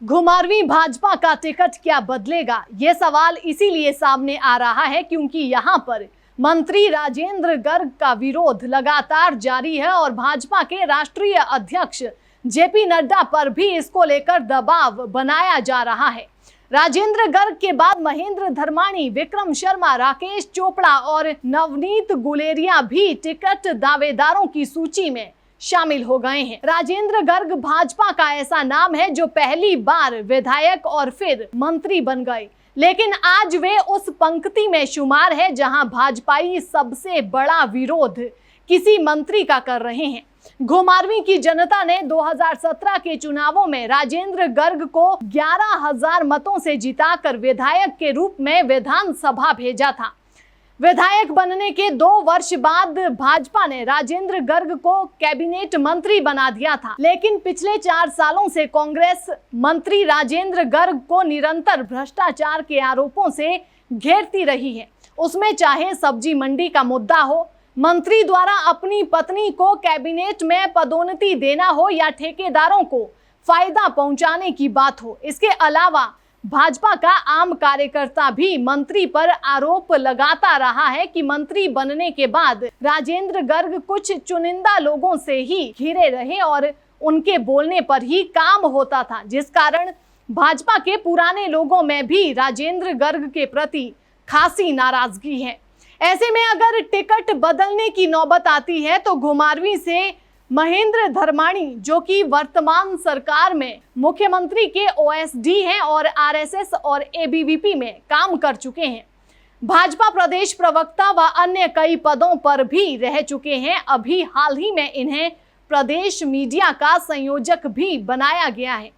घुमारवीं भाजपा का टिकट क्या बदलेगा, ये सवाल इसीलिए सामने आ रहा है क्योंकि यहां पर मंत्री राजेंद्र गर्ग का विरोध लगातार जारी है और भाजपा के राष्ट्रीय अध्यक्ष जेपी नड्डा पर भी इसको लेकर दबाव बनाया जा रहा है। राजेंद्र गर्ग के बाद महेंद्र धर्माणी, विक्रम शर्मा, राकेश चोपड़ा और नवनीत गुलेरिया भी टिकट दावेदारों की सूची में शामिल हो गए हैं। राजेंद्र गर्ग भाजपा का ऐसा नाम है जो पहली बार विधायक और फिर मंत्री बन गए, लेकिन आज वे उस पंक्ति में शुमार है जहां भाजपाई सबसे बड़ा विरोध किसी मंत्री का कर रहे हैं। घुमारवीं की जनता ने 2017 के चुनावों में राजेंद्र गर्ग को 11,000 मतों से जिताकर विधायक के रूप में विधानसभा भेजा था। विधायक बनने के 2 वर्ष बाद भाजपा ने राजेंद्र गर्ग को कैबिनेट मंत्री बना दिया था, लेकिन पिछले 4 सालों से कांग्रेस मंत्री राजेंद्र गर्ग को निरंतर भ्रष्टाचार के आरोपों से घेरती रही है। उसमें चाहे सब्जी मंडी का मुद्दा हो, मंत्री द्वारा अपनी पत्नी को कैबिनेट में पदोन्नति देना हो या ठेकेदारों को फायदा पहुंचाने की बात हो। इसके अलावा भाजपा का आम कार्यकर्ता भी मंत्री पर आरोप लगाता रहा है कि मंत्री बनने के बाद राजेंद्र गर्ग कुछ चुनिंदा लोगों से ही घिरे रहे और उनके बोलने पर ही काम होता था, जिस कारण भाजपा के पुराने लोगों में भी राजेंद्र गर्ग के प्रति खासी नाराजगी है। ऐसे में अगर टिकट बदलने की नौबत आती है तो घुमारवीं से महेंद्र धर्माणी, जो कि वर्तमान सरकार में मुख्यमंत्री के ओएसडी हैं और आरएसएस और एबीवीपी में काम कर चुके हैं, भाजपा प्रदेश प्रवक्ता व अन्य कई पदों पर भी रह चुके हैं। अभी हाल ही में इन्हें प्रदेश मीडिया का संयोजक भी बनाया गया है।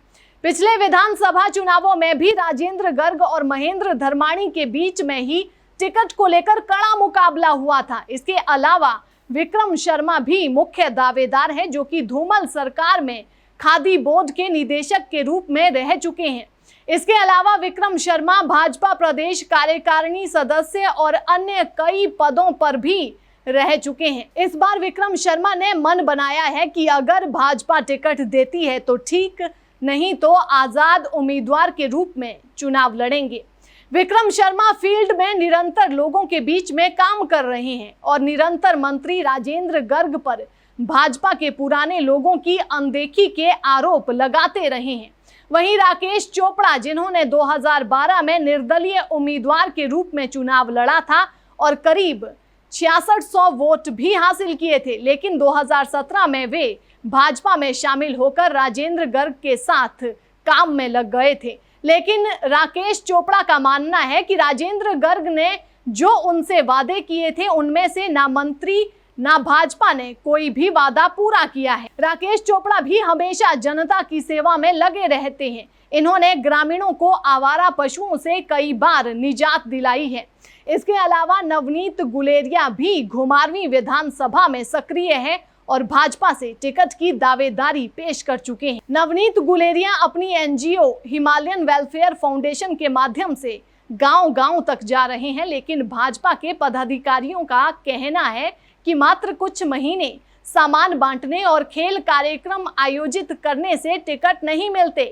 पिछले विधानसभा चुनावों में भी राजेंद्र गर्ग और महेंद्र धर्माणी के बीच में ही टिकट को लेकर कड़ा मुकाबला हुआ था। इसके अलावा विक्रम शर्मा भी मुख्य दावेदार है, जो कि धूमल सरकार में खादी बोर्ड के निदेशक के रूप में रह चुके हैं। इसके अलावा विक्रम शर्मा भाजपा प्रदेश कार्यकारिणी सदस्य और अन्य कई पदों पर भी रह चुके हैं। इस बार विक्रम शर्मा ने मन बनाया है कि अगर भाजपा टिकट देती है तो ठीक, नहीं तो आजाद उम्मीदवार के रूप में चुनाव लड़ेंगे। विक्रम शर्मा फील्ड में निरंतर लोगों के बीच में काम कर रहे हैं और निरंतर मंत्री राजेंद्र गर्ग पर भाजपा के पुराने लोगों की अनदेखी के आरोप लगाते रहे हैं। वहीं राकेश चोपड़ा, जिन्होंने 2012 में निर्दलीय उम्मीदवार के रूप में चुनाव लड़ा था और करीब 6600 वोट भी हासिल किए थे, लेकिन 2017 में वे भाजपा में शामिल होकर राजेंद्र गर्ग के साथ काम में लग गए थे। लेकिन राकेश चोपड़ा का मानना है कि राजेंद्र गर्ग ने जो उनसे वादे किए थे उनमें से ना मंत्री ना भाजपा ने कोई भी वादा पूरा किया है। राकेश चोपड़ा भी हमेशा जनता की सेवा में लगे रहते हैं। इन्होंने ग्रामीणों को आवारा पशुओं से कई बार निजात दिलाई है। इसके अलावा नवनीत गुलेरिया भी घुमारवीं विधानसभा में सक्रिय है और भाजपा से टिकट की दावेदारी पेश कर चुके हैं। नवनीत गुलेरिया अपनी एनजीओ हिमालयन वेलफेयर फाउंडेशन के माध्यम से गांव-गांव तक जा रहे हैं, लेकिन भाजपा के पदाधिकारियों का कहना है कि मात्र कुछ महीने सामान बांटने और खेल कार्यक्रम आयोजित करने से टिकट नहीं मिलते।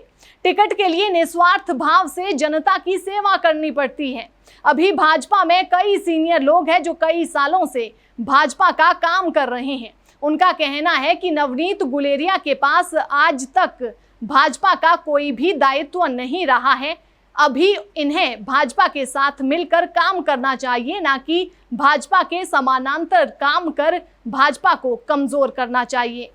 टिकट के लिए निस्वार्थ भाव से जनता की सेवा करनी पड़ती है। अभी भाजपा में कई सीनियर लोग हैं जो कई सालों से भाजपा का काम कर रहे हैं। उनका कहना है कि नवनीत गुलेरिया के पास आज तक भाजपा का कोई भी दायित्व नहीं रहा है। अभी इन्हें भाजपा के साथ मिलकर काम करना चाहिए, ना कि भाजपा के समानांतर काम कर भाजपा को कमजोर करना चाहिए।